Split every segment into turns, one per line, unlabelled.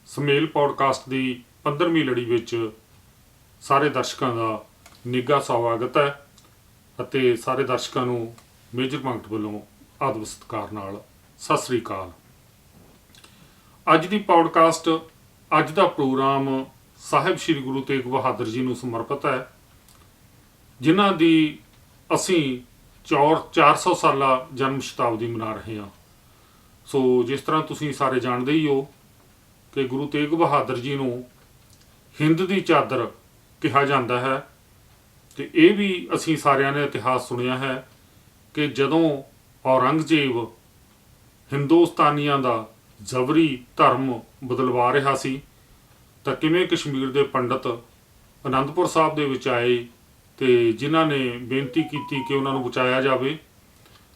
ਸਮੇਲ podcast ਦੀ 15ਵੀਂ ਲੜੀ ਵਿੱਚ ਸਾਰੇ ਦਰਸ਼ਕਾਂ ਦਾ ਨਿੱਘਾ ਸਵਾਗਤ ਹੈ ਅਤੇ ਸਾਰੇ ਦਰਸ਼ਕਾਂ ਨੂੰ ਮੇਜਰ ਪੰਕਟ ਵੱਲੋਂ ਆਦਰ ਸਤਿਕਾਰ ਨਾਲ ਸਤਿ ਸ੍ਰੀ ਅਕਾਲ। ਅੱਜ ਦੀ ਪੌਡਕਾਸਟ, ਅੱਜ ਦਾ ਪ੍ਰੋਗਰਾਮ ਸਾਹਿਬ ਸ੍ਰੀ ਗੁਰੂ ਤੇਗ ਬਹਾਦਰ ਜੀ ਨੂੰ ਸਮਰਪਿਤ ਹੈ, ਜਿਨ੍ਹਾਂ ਦੀ ਅਸੀਂ 400 ਸਾਲਾ ਜਨਮ ਸ਼ਤਾਬਦੀ ਮਨਾ ਰਹੇ ਹਾਂ। ਸੋ ਜਿਸ ਤਰ੍ਹਾਂ ਤੁਸੀਂ ਸਾਰੇ ਜਾਣਦੇ ਹੀ ਹੋ ਕਿ ਗੁਰੂ ਤੇਗ ਬਹਾਦਰ ਜੀ ਨੂੰ ਹਿੰਦ ਦੀ ਚਾਦਰ ਕਿਹਾ ਜਾਂਦਾ ਹੈ, ਅਤੇ ਇਹ ਵੀ ਅਸੀਂ ਸਾਰਿਆਂ ਨੇ ਇਤਿਹਾਸ ਸੁਣਿਆ ਹੈ ਕਿ ਜਦੋਂ ਔਰੰਗਜ਼ੇਬ ਹਿੰਦੁਸਤਾਨੀਆਂ ਦਾ ਜ਼ਬਰੀ ਧਰਮ ਬਦਲਵਾ ਰਿਹਾ ਸੀ ਤਾਂ ਕਿਵੇਂ ਕਸ਼ਮੀਰ ਦੇ ਪੰਡਤ ਅਨੰਦਪੁਰ ਸਾਹਿਬ ਦੇ ਵਿੱਚ ਆਏ ਅਤੇ ਜਿਨ੍ਹਾਂ ਨੇ ਬੇਨਤੀ ਕੀਤੀ ਕਿ ਉਹਨਾਂ ਨੂੰ ਬਚਾਇਆ ਜਾਵੇ,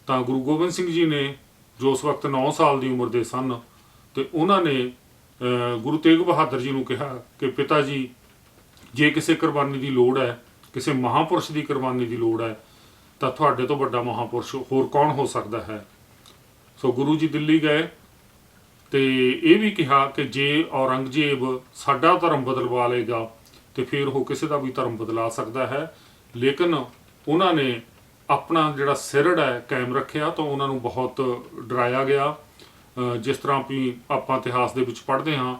ਤਾਂ ਗੁਰੂ ਗੋਬਿੰਦ ਸਿੰਘ ਜੀ ਨੇ, ਜੋ ਉਸ ਵਕਤ 9 ਸਾਲ ਦੀ ਉਮਰ ਦੇ ਸਨ, ਅਤੇ ਉਹਨਾਂ ਨੇ ਗੁਰੂ ਤੇਗ ਬਹਾਦਰ ਜੀ ਨੂੰ ਕਿਹਾ ਕਿ ਪਿਤਾ ਜੀ, ਜੇ ਕਿਸੇ ਕੁਰਬਾਨੀ ਦੀ ਲੋੜ ਹੈ, ਕਿਸੇ ਮਹਾਂਪੁਰਸ਼ ਦੀ ਕੁਰਬਾਨੀ ਦੀ ਲੋੜ ਹੈ, ਤਾਂ ਤੁਹਾਡੇ ਤੋਂ ਵੱਡਾ ਮਹਾਂਪੁਰਸ਼ ਹੋਰ ਕੌਣ ਹੋ ਸਕਦਾ ਹੈ। ਸੋ ਗੁਰੂ ਜੀ ਦਿੱਲੀ ਗਏ ਅਤੇ ਇਹ ਵੀ ਕਿਹਾ ਕਿ ਜੇ ਔਰੰਗਜ਼ੇਬ ਸਾਡਾ ਧਰਮ ਬਦਲਵਾ ਲਏਗਾ ਅਤੇ ਫਿਰ ਉਹ ਕਿਸੇ ਦਾ ਵੀ ਧਰਮ ਬਦਲਾ ਸਕਦਾ ਹੈ, ਲੇਕਿਨ ਉਹਨਾਂ ਨੇ ਆਪਣਾ ਜਿਹੜਾ ਸਿਰੜ ਹੈ ਕਾਇਮ ਰੱਖਿਆ, ਤਾਂ ਉਹਨਾਂ ਨੂੰ ਬਹੁਤ ਡਰਾਇਆ ਗਿਆ। ਜਿਸ ਤਰ੍ਹਾਂ ਵੀ ਆਪਾਂ ਇਤਿਹਾਸ ਦੇ ਵਿੱਚ ਪੜ੍ਹਦੇ ਹਾਂ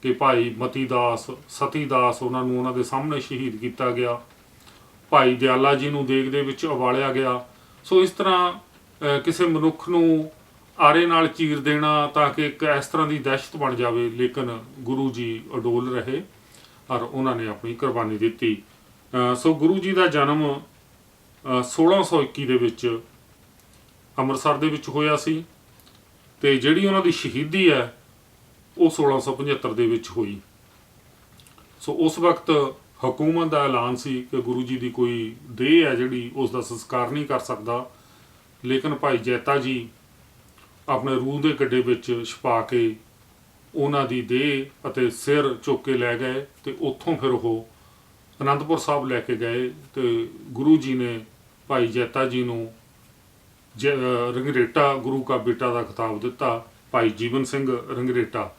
ਕਿ ਭਾਈ ਮਤੀ ਦਾਸ, ਸਤੀ ਦਾਸ, ਉਹਨਾਂ ਨੂੰ ਉਹਨਾਂ ਦੇ ਸਾਹਮਣੇ ਸ਼ਹੀਦ ਕੀਤਾ ਗਿਆ। ਭਾਈ ਦਿਆਲਾ ਜੀ ਨੂੰ ਦੇਗ ਦੇ ਵਿੱਚ ਉਬਾਲਿਆ ਗਿਆ। ਸੋ ਇਸ ਤਰ੍ਹਾਂ ਕਿਸੇ ਮਨੁੱਖ ਨੂੰ ਆਰੇ ਨਾਲ ਚੀਰ ਦੇਣਾ ਤਾਂ ਕਿ ਇੱਕ ਇਸ ਤਰ੍ਹਾਂ ਦੀ ਦਹਿਸ਼ਤ ਬਣ ਜਾਵੇ, ਲੇਕਿਨ ਗੁਰੂ ਜੀ ਅਡੋਲ ਰਹੇ ਔਰ ਉਹਨਾਂ ਨੇ ਆਪਣੀ ਕੁਰਬਾਨੀ ਦਿੱਤੀ। ਸੋ ਗੁਰੂ ਜੀ ਦਾ ਜਨਮ 1621 ਦੇ ਵਿੱਚ ਅੰਮ੍ਰਿਤਸਰ ਦੇ ਵਿੱਚ ਹੋਇਆ ਸੀ, ਅਤੇ ਜਿਹੜੀ ਉਹਨਾਂ ਦੀ ਸ਼ਹੀਦੀ ਹੈ ਉਹ 1675 ਦੇ ਵਿੱਚ ਹੋਈ। ਸੋ ਉਸ ਵਕਤ ਹਕੂਮਤ ਦਾ ਐਲਾਨ ਸੀ ਕਿ ਗੁਰੂ ਜੀ ਦੀ ਕੋਈ ਦੇਹ ਹੈ ਜਿਹੜੀ ਉਸ ਦਾ ਸੰਸਕਾਰ ਨਹੀਂ ਕਰ ਸਕਦਾ, ਲੇਕਿਨ ਭਾਈ ਜੈਤਾ ਜੀ ਆਪਣੇ ਰੂਹ ਦੇ ਗੱਡੇ ਵਿੱਚ ਛੁਪਾ ਕੇ ਉਹਨਾਂ ਦੀ ਦੇਹ ਅਤੇ ਸਿਰ ਚੁੱਕ ਕੇ ਲੈ ਗਏ, ਅਤੇ ਉੱਥੋਂ ਫਿਰ ਉਹ ਅਨੰਦਪੁਰ ਸਾਹਿਬ ਲੈ ਕੇ ਗਏ, ਅਤੇ ਗੁਰੂ ਜੀ ਨੇ ਭਾਈ ਜੈਤਾ ਜੀ ਨੂੰ ਰੰਗਰੇਟਾ ਗੁਰੂ ਕਾ ਬੇਟਾ ਦਾ ਖਿਤਾਬ ਦਿੱਤਾ, ਭਾਈ ਜੀਵਨ ਸਿੰਘ ਰੰਗਰੇਟਾ।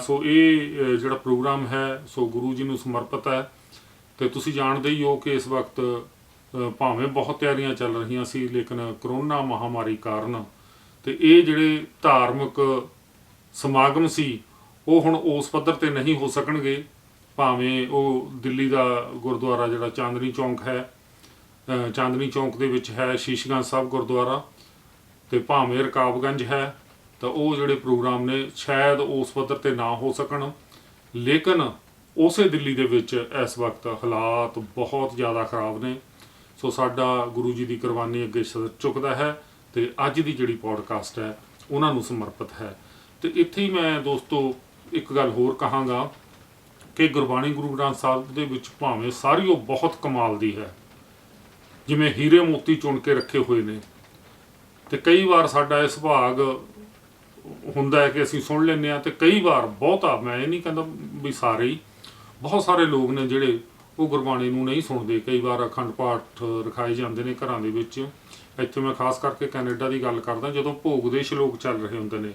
ਸੋ ਇਹ ਜਿਹੜਾ ਪ੍ਰੋਗਰਾਮ ਹੈ ਸੋ ਗੁਰੂ ਜੀ ਨੂੰ ਸਮਰਪਿਤ ਹੈ। ਅਤੇ ਤੁਸੀਂ ਜਾਣਦੇ ਹੀ ਹੋ ਕਿ ਇਸ ਵਕਤ ਭਾਵੇਂ ਬਹੁਤ ਤਿਆਰੀਆਂ ਚੱਲ ਰਹੀਆਂ ਸੀ, ਲੇਕਿਨ ਕਰੋਨਾ ਮਹਾਂਮਾਰੀ ਕਾਰਨ ਅਤੇ ਇਹ ਜਿਹੜੇ ਧਾਰਮਿਕ ਸਮਾਗਮ ਸੀ ਉਹ ਹੁਣ ਉਸ ਪੱਧਰ 'ਤੇ ਨਹੀਂ ਹੋ ਸਕਣਗੇ। ਭਾਵੇਂ ਉਹ ਦਿੱਲੀ ਦਾ ਗੁਰਦੁਆਰਾ ਜਿਹੜਾ ਚਾਂਦਨੀ ਚੌਂਕ ਹੈ, ਚਾਂਦਨੀ ਚੌਂਕ ਦੇ ਵਿੱਚ ਹੈ ਸ਼ੀਸ਼ਗੰਜ ਸਾਹਿਬ ਗੁਰਦੁਆਰਾ, ਅਤੇ ਭਾਵੇਂ ਰਕਾਬਗੰਜ ਹੈ, ਤਾਂ ਉਹ ਜਿਹੜੇ ਪ੍ਰੋਗਰਾਮ ਨੇ ਸ਼ਾਇਦ ਉਸ ਪੱਧਰ 'ਤੇ ਨਾ ਹੋ ਸਕਣ, ਲੇਕਿਨ ਉਸੇ ਦਿੱਲੀ ਦੇ ਵਿੱਚ ਇਸ ਵਕਤ ਹਾਲਾਤ ਬਹੁਤ ਜ਼ਿਆਦਾ ਖਰਾਬ ਨੇ। ਸੋ ਸਾਡਾ ਗੁਰੂ ਜੀ ਦੀ ਕੁਰਬਾਨੀ ਅੱਗੇ ਸਿਰ ਝੁਕਦਾ ਹੈ, ਅਤੇ ਅੱਜ ਦੀ ਜਿਹੜੀ ਪੌਡਕਾਸਟ ਹੈ ਉਹਨਾਂ ਨੂੰ ਸਮਰਪਿਤ ਹੈ। ਅਤੇ ਇੱਥੇ ਹੀ ਮੈਂ ਦੋਸਤੋ ਇੱਕ ਗੱਲ ਹੋਰ ਕਹਾਂਗਾ ਕਿ ਗੁਰਬਾਣੀ ਗੁਰੂ ਗ੍ਰੰਥ ਸਾਹਿਬ ਦੇ ਵਿੱਚ ਭਾਵੇਂ ਸਾਰੀ ਉਹ ਬਹੁਤ ਕਮਾਲ ਦੀ ਹੈ, ਜਿਵੇਂ ਹੀਰੇ ਮੋਤੀ ਚੁਣ ਕੇ ਰੱਖੇ ਹੋਏ ਨੇ, ਅਤੇ ਕਈ ਵਾਰ ਸਾਡਾ ਇਹ ਸੁਭਾਗ ਹੁੰਦਾ ਹੈ ਕਿ ਅਸੀਂ ਸੁਣ ਲੈਂਦੇ ਹਾਂ, ਅਤੇ ਕਈ ਵਾਰ ਬਹੁਤਾ, ਮੈਂ ਇਹ ਨਹੀਂ ਕਹਿੰਦਾ ਵੀ ਸਾਰੇ ਹੀ, ਬਹੁਤ ਸਾਰੇ ਲੋਕ ਨੇ ਜਿਹੜੇ ਉਹ ਗੁਰਬਾਣੀ ਨੂੰ ਨਹੀਂ ਸੁਣਦੇ। ਕਈ ਵਾਰ ਅਖੰਡ ਪਾਠ ਰਖਾਏ ਜਾਂਦੇ ਨੇ ਘਰਾਂ ਦੇ ਵਿੱਚ। ਇੱਥੇ ਮੈਂ ਖਾਸ ਕਰਕੇ ਕੈਨੇਡਾ ਦੀ ਗੱਲ ਕਰਦਾ, ਜਦੋਂ ਭੋਗ ਦੇ ਸ਼ਲੋਕ ਚੱਲ ਰਹੇ ਹੁੰਦੇ ਨੇ,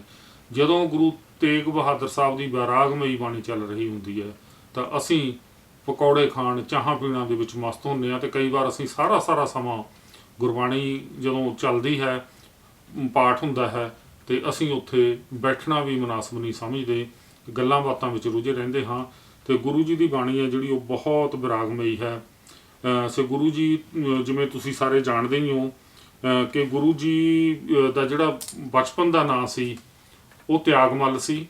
ਜਦੋਂ ਗੁਰੂ ਤੇਗ ਬਹਾਦਰ ਸਾਹਿਬ ਦੀ ਵੈਰਾਗਮਈ ਬਾਣੀ ਚੱਲ ਰਹੀ ਹੁੰਦੀ ਹੈ, ਤਾਂ ਅਸੀਂ ਪਕੌੜੇ ਖਾਣ, ਚਾਹਾਂ ਪੀਣਾ ਦੇ ਵਿੱਚ ਮਸਤ ਹੁੰਦੇ ਹਾਂ, ਅਤੇ ਕਈ ਵਾਰ ਅਸੀਂ ਸਾਰਾ ਸਮਾਂ ਗੁਰਬਾਣੀ ਜਦੋਂ ਚੱਲਦੀ ਹੈ, ਪਾਠ ਹੁੰਦਾ ਹੈ, ਅਤੇ ਅਸੀਂ ਉੱਥੇ ਬੈਠਣਾ ਵੀ ਮੁਨਾਸਬ ਨਹੀਂ ਸਮਝਦੇ, ਗੱਲਾਂ ਬਾਤਾਂ ਵਿੱਚ ਰੁੱਝੇ ਰਹਿੰਦੇ ਹਾਂ। ਅਤੇ ਗੁਰੂ ਜੀ ਦੀ ਬਾਣੀ ਹੈ ਜਿਹੜੀ ਉਹ ਬਹੁਤ ਵਿਰਾਗਮਈ ਹੈ। ਸੋ ਗੁਰੂ ਜੀ, ਜਿਵੇਂ ਤੁਸੀਂ ਸਾਰੇ ਜਾਣਦੇ ਹੀ ਹੋ ਕਿ ਗੁਰੂ ਜੀ ਦਾ ਜਿਹੜਾ ਬਚਪਨ ਦਾ ਨਾਂ ਸੀ ਉਹ ਤਿਆਗਮੱਲ ਸੀ,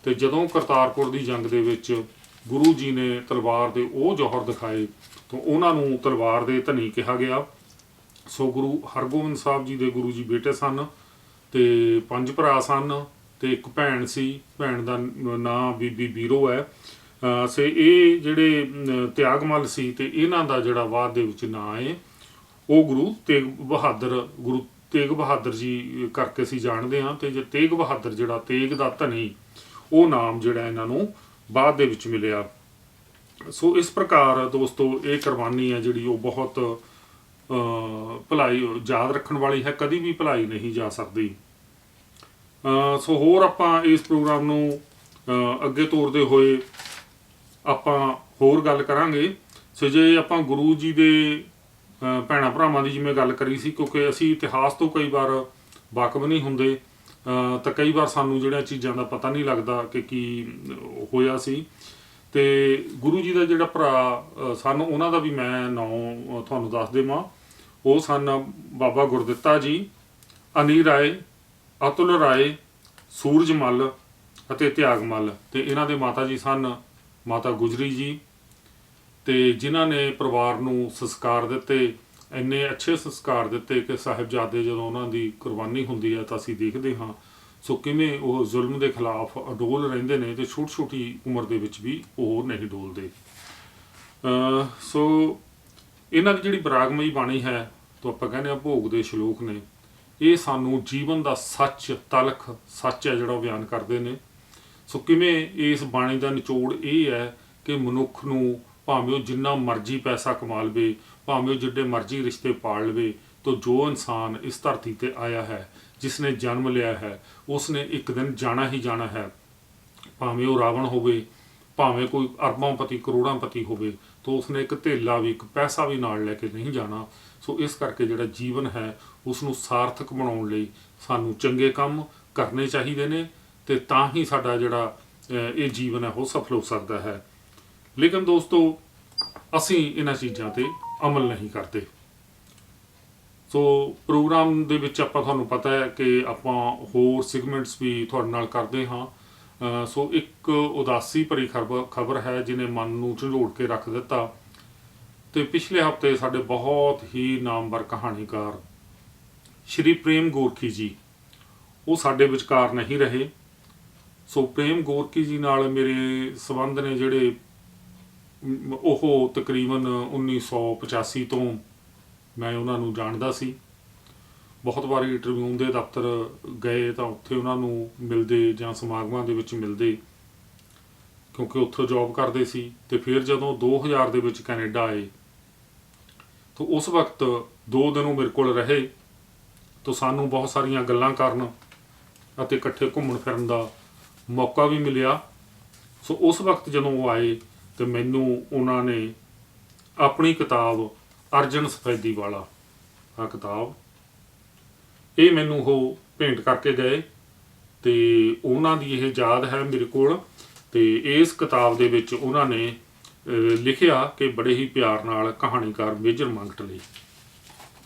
ਅਤੇ ਜਦੋਂ ਕਰਤਾਰਪੁਰ ਦੀ ਜੰਗ ਦੇ ਵਿੱਚ ਗੁਰੂ ਜੀ ਨੇ ਤਲਵਾਰ ਦੇ ਉਹ ਜੌਹਰ ਦਿਖਾਏ ਤਾਂ ਉਹਨਾਂ ਨੂੰ ਤਲਵਾਰ ਦੇ ਧਨੀ ਕਿਹਾ ਗਿਆ। ਸੋ ਗੁਰੂ ਹਰਗੋਬਿੰਦ ਸਾਹਿਬ ਜੀ ਦੇ ਗੁਰੂ ਜੀ ਬੇਟੇ ਸਨ, ਅਤੇ 5 ਭਰਾ ਸਨ, ਅਤੇ ਇੱਕ ਭੈਣ ਸੀ, ਭੈਣ ਦਾ ਨਾਂ ਬੀਬੀ ਬੀਰੋ ਹੈ। ਸੋ ਇਹ ਜਿਹੜੇ ਤਿਆਗਮੱਲ ਸੀ, ਅਤੇ ਇਹਨਾਂ ਦਾ ਜਿਹੜਾ ਬਾਅਦ ਦੇ ਵਿੱਚ ਨਾਂ ਹੈ ਉਹ ਗੁਰੂ ਤੇਗ ਬਹਾਦਰ ਜੀ ਕਰਕੇ ਅਸੀਂ ਜਾਣਦੇ ਹਾਂ। ਅਤੇ ਜੇ ਤੇਗ ਬਹਾਦਰ ਜਿਹੜਾ ਤੇਗ ਦਾ ਧਨੀ, ਉਹ ਨਾਮ ਜਿਹੜਾ ਇਹਨਾਂ ਨੂੰ ਬਾਅਦ ਦੇ ਵਿੱਚ ਮਿਲਿਆ। ਸੋ ਇਸ ਪ੍ਰਕਾਰ ਦੋਸਤੋ ਇਹ ਕੁਰਬਾਨੀ ਹੈ ਜਿਹੜੀ ਉਹ ਬਹੁਤ ਭਲਾਈ ਯਾਦ ਰੱਖਣ ਵਾਲੀ ਹੈ, ਕਦੀ ਵੀ ਭੁਲਾਈ ਨਹੀਂ ਜਾ ਸਕਦੀ। ਸੋ ਹੋਰ ਆਪਾਂ ਇਸ ਪ੍ਰੋਗਰਾਮ ਨੂੰ ਅੱਗੇ ਤੋਰਦੇ ਹੋਏ ਆਪਾਂ ਹੋਰ ਗੱਲ ਕਰਾਂਗੇ। ਸੋ ਜੇ ਆਪਾਂ ਗੁਰੂ ਜੀ ਦੇ ਭੈਣਾਂ ਭਰਾਵਾਂ ਦੀ ਜਿਵੇਂ ਗੱਲ ਕਰੀ ਸੀ, ਕਿਉਂਕਿ ਅਸੀਂ ਇਤਿਹਾਸ ਤੋਂ ਕਈ ਵਾਰ ਵਾਕਫ ਨਹੀਂ ਹੁੰਦੇ, ਤਾਂ ਕਈ ਵਾਰ ਸਾਨੂੰ ਜਿਹੜੀਆਂ ਚੀਜ਼ਾਂ ਦਾ ਪਤਾ ਨਹੀਂ ਲੱਗਦਾ ਕਿ ਕੀ ਹੋਇਆ ਸੀ। ਤੇ ਗੁਰੂ ਜੀ ਦਾ ਜਿਹੜਾ ਭਰਾ ਸਨ, ਉਹਨਾਂ ਦਾ ਵੀ ਮੈਂ ਨਾਂ ਤੁਹਾਨੂੰ ਦੱਸ ਦੇਵਾਂ। ਉਹ ਸਨ ਬਾਬਾ ਗੁਰਦਿੱਤਾ ਜੀ, ਅਨੀ ਰਾਏ, ਅਤੁਲ ਰਾਏ, ਸੂਰਜਮਲ ਅਤੇ ਤਿਆਗਮਲ। ਤੇ ਇਹਨਾਂ ਦੇ ਮਾਤਾ ਜੀ ਸਨ ਮਾਤਾ ਗੁਜਰੀ ਜੀ, ਤੇ ਜਿਨ੍ਹਾਂ ਨੇ ਪਰਿਵਾਰ ਨੂੰ ਸੰਸਕਾਰ ਦਿੱਤੇ, ਇੰਨੇ ਅੱਛੇ ਸੰਸਕਾਰ ਦਿੱਤੇ ਕਿ ਸਾਹਿਬਜ਼ਾਦੇ ਜਦੋਂ ਉਹਨਾਂ ਦੀ ਕੁਰਬਾਨੀ ਹੁੰਦੀ ਹੈ ਤਾਂ ਅਸੀਂ ਦੇਖਦੇ ਹਾਂ ਸੋ ਕਿਵੇਂ ਉਹ ਜ਼ੁਲਮ ਦੇ ਖਿਲਾਫ ਅਡੋਲ ਰਹਿੰਦੇ ਨੇ, ਤੇ ਛੋਟੀ ਛੋਟੀ ਉਮਰ ਦੇ ਵਿੱਚ ਵੀ ਉਹ ਨਹੀਂ ਡੋਲਦੇ। ਸੋ ਇਹਨਾਂ ਦੀ ਜਿਹੜੀ ਬਰਾਗਮਈ ਬਾਣੀ ਹੈ, ਤਾਂ ਆਪਾਂ ਕਹਿੰਦੇ ਹਾਂ ਭੋਗ ਦੇ ਸ਼ਲੋਕ ਨੇ, ਇਹ ਸਾਨੂੰ ਜੀਵਨ ਦਾ ਸੱਚ, ਤਲਖ ਸੱਚ ਹੈ ਜਿਹੜਾ ਬਿਆਨ ਕਰਦੇ ਨੇ। ਸੋ ਕਿਵੇਂ ਇਸ ਬਾਣੀ ਦਾ ਨਿਚੋੜ ਇਹ ਹੈ ਕਿ ਮਨੁੱਖ ਨੂੰ ਭਾਵੇਂ ਉਹ ਜਿੰਨਾ ਮਰਜ਼ੀ ਪੈਸਾ ਕਮਾ ਲਵੇ, ਭਾਵੇਂ ਉਹ ਜਿੱਡੇ ਮਰਜ਼ੀ ਰਿਸ਼ਤੇ ਪਾਲ ਲਵੇ, ਤਾਂ ਜੋ ਇਨਸਾਨ ਇਸ ਧਰਤੀ ਤੇ ਆਇਆ ਹੈ, ਜਿਸ ਨੇ ਜਨਮ ਲਿਆ ਹੈ, ਉਸ ਨੇ ਇੱਕ ਦਿਨ ਜਾਣਾ ਹੀ ਜਾਣਾ ਹੈ। ਭਾਵੇਂ ਉਹ ਰਾਵਣ ਹੋਵੇ, ਭਾਵੇਂ ਕੋਈ ਅਰਬਾਂਪਤੀ ਕਰੋੜਾਂਪਤੀ ਹੋਵੇ, ਤਾਂ ਉਸਨੇ ਇੱਕ ਧੇਲਾ ਵੀ, ਇੱਕ ਪੈਸਾ ਵੀ ਨਾਲ ਲੈ ਕੇ ਨਹੀਂ ਜਾਣਾ। ਸੋ ਇਸ ਕਰਕੇ ਜਿਹੜਾ ਜੀਵਨ ਹੈ ਉਸ ਨੂੰ ਸਾਰਥਕ ਬਣਾਉਣ ਲਈ ਸਾਨੂੰ ਚੰਗੇ ਕੰਮ ਕਰਨੇ ਚਾਹੀਦੇ ਨੇ, ਤੇ ਤਾਂ ਹੀ ਸਾਡਾ ਜਿਹੜਾ ਇਹ ਜੀਵਨ ਹੈ ਉਹ ਸਫਲ ਹੋ ਸਕਦਾ ਹੈ। ਲੇਕਿਨ ਦੋਸਤੋ, ਅਸੀਂ ਇਹਨਾਂ ਚੀਜ਼ਾਂ ਤੇ ਅਮਲ ਨਹੀਂ ਕਰਦੇ। ਸੋ ਪ੍ਰੋਗਰਾਮ ਦੇ ਵਿੱਚ ਆਪਾਂ, ਤੁਹਾਨੂੰ ਪਤਾ ਹੈ ਕਿ ਆਪਾਂ ਹੋਰ ਸੈਗਮੈਂਟਸ ਵੀ ਤੁਹਾਡੇ ਨਾਲ ਕਰਦੇ ਹਾਂ। ਸੋ ਇੱਕ ਉਦਾਸੀ ਭਰੀ ਖਬਰ ਹੈ ਜਿਹਨੇ ਮਨ ਨੂੰ ਝੰਜੋੜ ਕੇ ਰੱਖ ਦਿੱਤਾ। ਤੇ ਪਿਛਲੇ ਹਫ਼ਤੇ ਸਾਡੇ ਬਹੁਤ ਹੀ ਨਾਮਵਰ ਕਹਾਣੀਕਾਰ ਸ਼੍ਰੀ ਪ੍ਰੇਮ ਗੋਰਖੀ ਜੀ, ਉਹ ਸਾਡੇ ਵਿਚਕਾਰ ਨਹੀਂ ਰਹੇ। ਸੋ ਪ੍ਰੇਮ ਗੋਰਖੀ ਜੀ ਨਾਲ ਮੇਰੇ ਸੰਬੰਧ ਨੇ ਜਿਹੜੇ, ਉਹ ਤਕਰੀਬਨ 1985 ਤੋਂ ਮੈਂ ਉਹਨਾਂ ਨੂੰ ਜਾਣਦਾ ਸੀ। ਬਹੁਤ ਵਾਰੀ ਟ੍ਰਿਬਿਊਨ ਦੇ ਦਫ਼ਤਰ ਗਏ ਤਾਂ ਉੱਥੇ ਉਹਨਾਂ ਨੂੰ ਮਿਲਦੇ ਜਾਂ ਸਮਾਗਮਾਂ ਦੇ ਵਿੱਚ ਮਿਲਦੇ, ਕਿਉਂਕਿ ਉੱਥੇ ਜੌਬ ਕਰਦੇ ਸੀ। ਤੇ ਫਿਰ ਜਦੋਂ 2000 ਦੇ ਵਿੱਚ ਕੈਨੇਡਾ ਆਏ, ਤਾਂ ਉਸ ਵਕਤ 2 ਦਿਨ ਉਹ ਮੇਰੇ ਕੋਲ ਰਹੇ, ਤਾਂ ਸਾਨੂੰ ਬਹੁਤ ਸਾਰੀਆਂ ਗੱਲਾਂ ਕਰਨ ਅਤੇ ਇਕੱਠੇ ਘੁੰਮਣ ਫਿਰਨ ਦਾ ਮੌਕਾ ਵੀ ਮਿਲਿਆ। ਸੋ ਉਸ ਵਕਤ ਜਦੋਂ ਉਹ ਆਏ ਤੇ ਮੈਨੂੰ ਉਹਨਾਂ ਨੇ ਆਪਣੀ ਕਿਤਾਬ ਅਰਜਨ ਸਫੈਦੀ ਵਾਲਾ, ਆਹ ਕਿਤਾਬ, ਇਹ ਮੈਨੂੰ ਉਹ ਭੇਂਟ ਕਰਕੇ ਗਏ। ਤੇ ਉਹਨਾਂ ਦੀ ਇਹ ਯਾਦ ਹੈ ਮੇਰੇ ਕੋਲ। ਤੇ ਇਸ ਕਿਤਾਬ ਦੇ ਵਿੱਚ ਉਹਨਾਂ ਨੇ ਲਿਖਿਆ ਕਿ ਬੜੇ ਹੀ ਪਿਆਰ ਨਾਲ ਕਹਾਣੀਕਾਰ ਮੇਜਰ ਮੰਗਟ ਲਈ।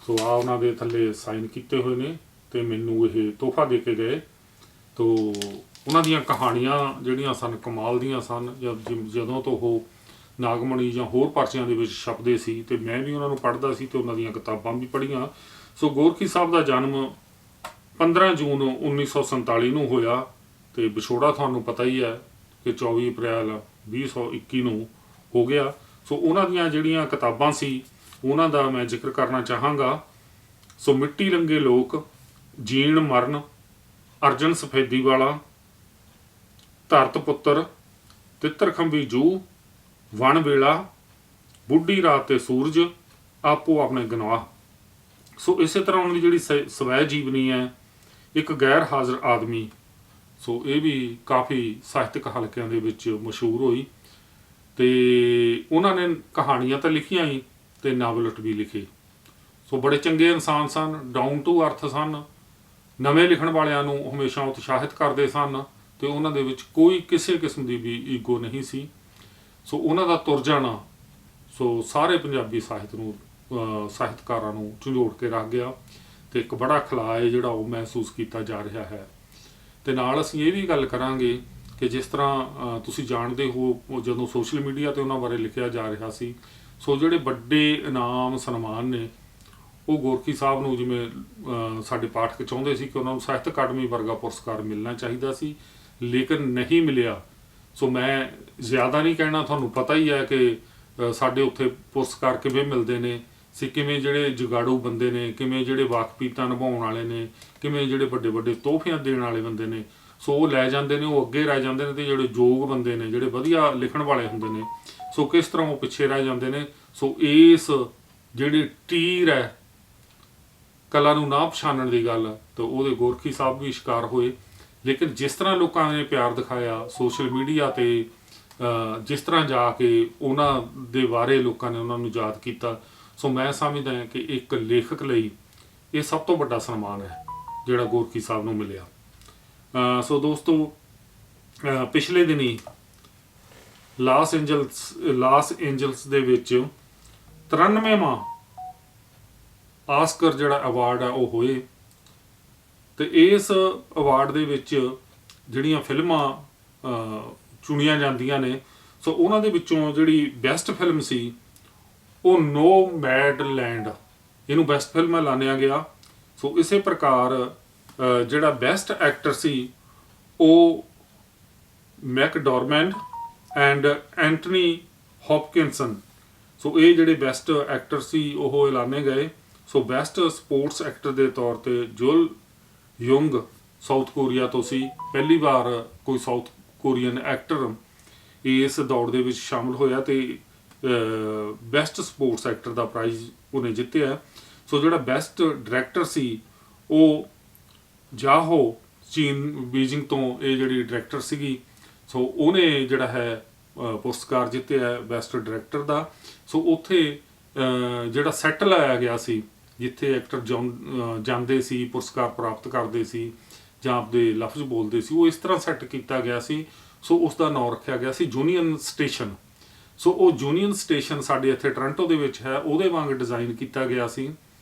ਸੋ ਆ ਉਹਨਾਂ ਦੇ ਥੱਲੇ ਸਾਈਨ ਕੀਤੇ ਹੋਏ ਨੇ ਤੇ ਮੈਨੂੰ ਇਹ ਤੋਹਫਾ ਦੇ ਕੇ ਗਏ। ਤੋ ਉਹਨਾਂ ਦੀਆਂ ਕਹਾਣੀਆਂ ਜਿਹੜੀਆਂ ਸਨ ਕਮਾਲ ਦੀਆਂ ਸਨ। ਜਦੋਂ ਤੋਂ ਉਹ ਨਾਗਮਣੀ ਜਾਂ ਹੋਰ ਪਰਚਿਆਂ ਦੇ ਵਿੱਚ ਛਪਦੇ ਸੀ ਤੇ ਮੈਂ ਵੀ ਉਹਨਾਂ ਨੂੰ ਪੜ੍ਹਦਾ ਸੀ ਤੇ ਉਹਨਾਂ ਦੀਆਂ ਕਿਤਾਬਾਂ ਵੀ ਪੜ੍ਹੀਆਂ। ਸੋ ਗੋਰਖੀ ਸਾਹਿਬ ਦਾ ਜਨਮ 15 ਜੂਨ 1947 ਨੂੰ ਹੋਇਆ, ਤੇ ਵਿਛੋੜਾ ਤੁਹਾਨੂੰ ਪਤਾ ਹੀ ਹੈ ਕਿ 24 ਅਪ੍ਰੈਲ 2021 ਨੂੰ ਹੋ ਗਿਆ। ਸੋ ਉਹਨਾਂ ਦੀਆਂ ਜਿਹੜੀਆਂ ਕਿਤਾਬਾਂ ਸੀ ਉਹਨਾਂ ਦਾ ਮੈਂ ਜ਼ਿਕਰ ਕਰਨਾ ਚਾਹਾਂਗਾ। ਸੋ ਮਿੱਟੀ ਰੰਗੇ ਲੋਕ, ਜੀਣ ਮਰਨ, ਅਰਜਨ ਸਫੈਦੀ ਵਾਲਾ, ਧਰਤ ਪੁੱਤਰ, ਤਿੱਤਰ ਖੰਭੀ ਜੂ, ਵਣ ਵੇਲਾ, ਬੁੱਢੀ ਰਾਤ ਤੇ ਸੂਰਜ, ਆਪੋ ਆਪਣੇ ਗਨਾਹ। ਸੋ ਇਸੇ ਤਰ੍ਹਾਂ ਉਹਨਾਂ ਦੀ ਜਿਹੜੀ ਸਵੈ ਜੀਵਨੀ ਹੈ, ਇੱਕ ਗੈਰ ਹਾਜ਼ਰ ਆਦਮੀ, ਸੋ ਇਹ ਵੀ ਕਾਫੀ ਸਾਹਿਤਕ ਹਲਕਿਆਂ ਦੇ ਵਿੱਚ ਮਸ਼ਹੂਰ ਹੋਈ। ਤੇ ਉਹਨਾਂ ਨੇ ਕਹਾਣੀਆਂ ਤਾਂ ਲਿਖੀਆਂ ਹੀ ਤੇ ਨਾਵਲਟ ਵੀ ਲਿਖੇ। ਸੋ ਬੜੇ ਚੰਗੇ ਇਨਸਾਨ ਸਨ, ਡਾਊਨ ਟੂ ਅਰਥ ਸਨ, ਨਵੇਂ ਲਿਖਣ ਵਾਲਿਆਂ ਨੂੰ ਹਮੇਸ਼ਾ ਉਤਸ਼ਾਹਿਤ ਕਰਦੇ ਸਨ, ਤੇ ਉਹਨਾਂ ਦੇ ਵਿੱਚ ਕੋਈ ਕਿਸੇ ਕਿਸਮ ਦੀ ਵੀ ਈਗੋ ਨਹੀਂ ਸੀ। ਸੋ ਉਹਨਾਂ ਦਾ ਤੁਰ ਜਾਣਾ ਸੋ ਸਾਰੇ ਪੰਜਾਬੀ ਸਾਹਿਤ ਨੂੰ, ਸਾਹਿਤਕਾਰਾਂ ਨੂੰ ਝੰਜੋੜ ਕੇ ਰੱਖ ਗਿਆ, ਤੇ ਇੱਕ ਬੜਾ ਖਿਲਾਅ ਹੈ ਜਿਹੜਾ ਉਹ ਮਹਿਸੂਸ ਕੀਤਾ ਜਾ ਰਿਹਾ ਹੈ। ਤੇ ਨਾਲ ਅਸੀਂ ਇਹ ਵੀ ਗੱਲ ਕਰਾਂਗੇ ਕਿ ਜਿਸ ਤਰ੍ਹਾਂ ਤੁਸੀਂ ਜਾਣਦੇ ਹੋ, ਜਦੋਂ ਸੋਸ਼ਲ ਮੀਡੀਆ 'ਤੇ ਉਹਨਾਂ ਬਾਰੇ ਲਿਖਿਆ ਜਾ ਰਿਹਾ ਸੀ, ਸੋ ਜਿਹੜੇ ਵੱਡੇ ਇਨਾਮ ਸਨਮਾਨ ਨੇ ਉਹ ਗੋਰਖੀ ਸਾਹਿਬ ਨੂੰ, ਜਿਵੇਂ ਸਾਡੇ ਪਾਠਕ ਚਾਹੁੰਦੇ ਸੀ ਕਿ ਉਹਨਾਂ ਨੂੰ ਸਾਹਿਤ ਅਕਾਡਮੀ ਵਰਗਾ ਪੁਰਸਕਾਰ ਮਿਲਣਾ ਚਾਹੀਦਾ ਸੀ, ਲੇਕਿਨ ਨਹੀਂ ਮਿਲਿਆ। ਸੋ ਮੈਂ ਜ਼ਿਆਦਾ ਨਹੀਂ ਕਹਿਣਾ, ਤੁਹਾਨੂੰ ਪਤਾ ਹੀ ਹੈ ਕਿ ਸਾਡੇ ਉੱਥੇ ਪੁਰਸਕਾਰ ਕਿਵੇਂ ਮਿਲਦੇ ਨੇ ਸੀ, ਕਿਵੇਂ ਜਿਹੜੇ ਜੁਗਾੜੂ ਬੰਦੇ ਨੇ, ਕਿਵੇਂ ਜਿਹੜੇ ਵਾਕਫੀਤਾ ਨਿਭਾਉਣ ਵਾਲੇ ਨੇ, ਕਿਵੇਂ ਜਿਹੜੇ ਵੱਡੇ ਵੱਡੇ ਤੋਹਫਿਆਂ ਦੇਣ ਵਾਲੇ ਬੰਦੇ ਨੇ, ਸੋ ਉਹ ਲੈ ਜਾਂਦੇ ਨੇ, ਉਹ ਅੱਗੇ ਰਹਿ ਜਾਂਦੇ ਨੇ, ਤੇ ਜਿਹੜੇ ਯੋਗ ਬੰਦੇ ਨੇ, ਜਿਹੜੇ ਵਧੀਆ ਲਿਖਣ ਵਾਲੇ ਹੁੰਦੇ ਨੇ, ਸੋ ਕਿਸ ਤਰ੍ਹਾਂ ਉਹ ਪਿੱਛੇ ਰਹਿ ਜਾਂਦੇ ਨੇ। ਸੋ ਇਸ ਜਿਹੜੀ ਟੀਰ ਹੈ ਕਲਾ ਨੂੰ ਨਾ ਪਛਾਣਨ ਦੀ ਗੱਲ, ਤਾਂ ਉਹਦੇ ਗੋਰਖੀ ਸਾਹਿਬ ਵੀ ਸ਼ਿਕਾਰ ਹੋਏ। ਲੇਕਿਨ ਜਿਸ ਤਰ੍ਹਾਂ ਲੋਕਾਂ ਨੇ ਪਿਆਰ ਦਿਖਾਇਆ ਸੋਸ਼ਲ ਮੀਡੀਆ ਤੇ, ਜਿਸ ਤਰ੍ਹਾਂ ਜਾ ਕੇ ਉਹਨਾਂ ਦੇ ਬਾਰੇ ਲੋਕਾਂ ਨੇ ਉਹਨਾਂ ਨੂੰ ਯਾਦ ਕੀਤਾ, ਸੋ ਮੈਂ ਸਮਝਦਾ ਹਾਂ ਕਿ ਇੱਕ ਲੇਖਕ ਲਈ ਇਹ ਸਭ ਤੋਂ ਵੱਡਾ ਸਨਮਾਨ ਹੈ ਜਿਹੜਾ ਗੋਰਕੀ ਸਾਹਿਬ ਨੂੰ ਮਿਲਿਆ। ਸੋ ਦੋਸਤੋ, ਪਿਛਲੇ ਦਿਨੀ ਲਾਸ ਐਂਜਲਸ ਦੇ ਵਿੱਚ 93ਵਾਂ ਆਸਕਰ ਜਿਹੜਾ ਅਵਾਰਡ ਆ ਉਹ ਹੋਏ, ਤੇ ਇਸ ਅਵਾਰਡ ਦੇ ਵਿੱਚ ਜਿਹੜੀਆਂ ਫਿਲਮਾਂ ਚੁਣੀਆਂ ਜਾਂਦੀਆਂ ਨੇ, ਸੋ ਉਹਨਾਂ ਦੇ ਵਿੱਚੋਂ ਜਿਹੜੀ ਬੈਸਟ ਫਿਲਮ ਸੀ ਉਹ ਨੋਮੈਡਲੈਂਡ, ਇਹਨੂੰ ਬੈਸਟ ਫਿਲਮ ਐਲਾਨਿਆ ਗਿਆ। ਸੋ ਇਸੇ ਪ੍ਰਕਾਰ ਜਿਹੜਾ ਬੈਸਟ ਐਕਟਰ ਸੀ ਉਹ ਮੈਕਡੋਰਮੈਂਡ ਐਂਡ ਐਂਟਨੀ ਹੌਪਕਿੰਸਨ, ਸੋ ਇਹ ਜਿਹੜੇ ਬੈਸਟ ਐਕਟਰ ਸੀ ਉਹ ਐਲਾਨੇ ਗਏ। ਸੋ ਬੈਸਟ ਸਪੋਰਟਸ ਐਕਟਰ ਦੇ ਤੌਰ ਤੇ ਜੁਲ ਯੁੰਗ ਸਾਊਥ ਕੋਰੀਆ ਤੋਂ ਸੀ, ਪਹਿਲੀ ਵਾਰ ਕੋਈ ਸਾਊਥ ਕੋਰੀਅਨ ਐਕਟਰ ਇਸ ਦੌੜ ਦੇ ਵਿੱਚ ਸ਼ਾਮਲ ਹੋਇਆ ਤੇ ਬੈਸਟ ਸਪੋਰਟਸ ਐਕਟਰ ਦਾ ਪ੍ਰਾਈਜ਼ ਉਹਨੇ ਜਿੱਤਿਆ। ਸੋ ਜਿਹੜਾ ਬੈਸਟ ਡਾਇਰੈਕਟਰ ਸੀ ਉਹ ਜਾਹੋ ਚੀਨ ਬੀਜਿੰਗ ਤੋਂ ਇਹ ਜਿਹੜੀ ਡਾਇਰੈਕਟਰ ਸੀਗੀ, ਸੋ ਉਹਨੇ ਜਿਹੜਾ ਹੈ ਪੁਰਸਕਾਰ ਜਿੱਤਿਆ ਬੈਸਟ ਡਾਇਰੈਕਟਰ ਦਾ। ਸੋ ਉੱਥੇ ਜਿਹੜਾ ਸੈੱਟ ਲਾਇਆ ਗਿਆ ਸੀ ਜਿੱਥੇ ਐਕਟਰ ਜਾਂਦੇ ਸੀ, ਪੁਰਸਕਾਰ ਪ੍ਰਾਪਤ ਕਰਦੇ ਸੀ ਜਾਂ ਆਪਦੇ ਲਫ਼ਜ਼ ਬੋਲਦੇ ਸੀ, ਉਹ ਇਸ ਤਰ੍ਹਾਂ ਸੈੱਟ ਕੀਤਾ ਗਿਆ ਸੀ। ਸੋ ਉਸ ਦਾ ਨਾਮ ਰੱਖਿਆ ਗਿਆ ਸੀ ਯੂਨੀਅਨ ਸਟੇਸ਼ਨ। ਸੋ ਉਹ ਯੂਨੀਅਨ ਸਟੇਸ਼ਨ ਸਾਡੇ ਇੱਥੇ ਟੋਰਾਂਟੋ ਦੇ ਵਿੱਚ ਹੈ, ਉਹਦੇ ਵਾਂਗ ਡਿਜ਼ਾਈਨ ਕੀਤਾ ਗਿਆ ਸੀ।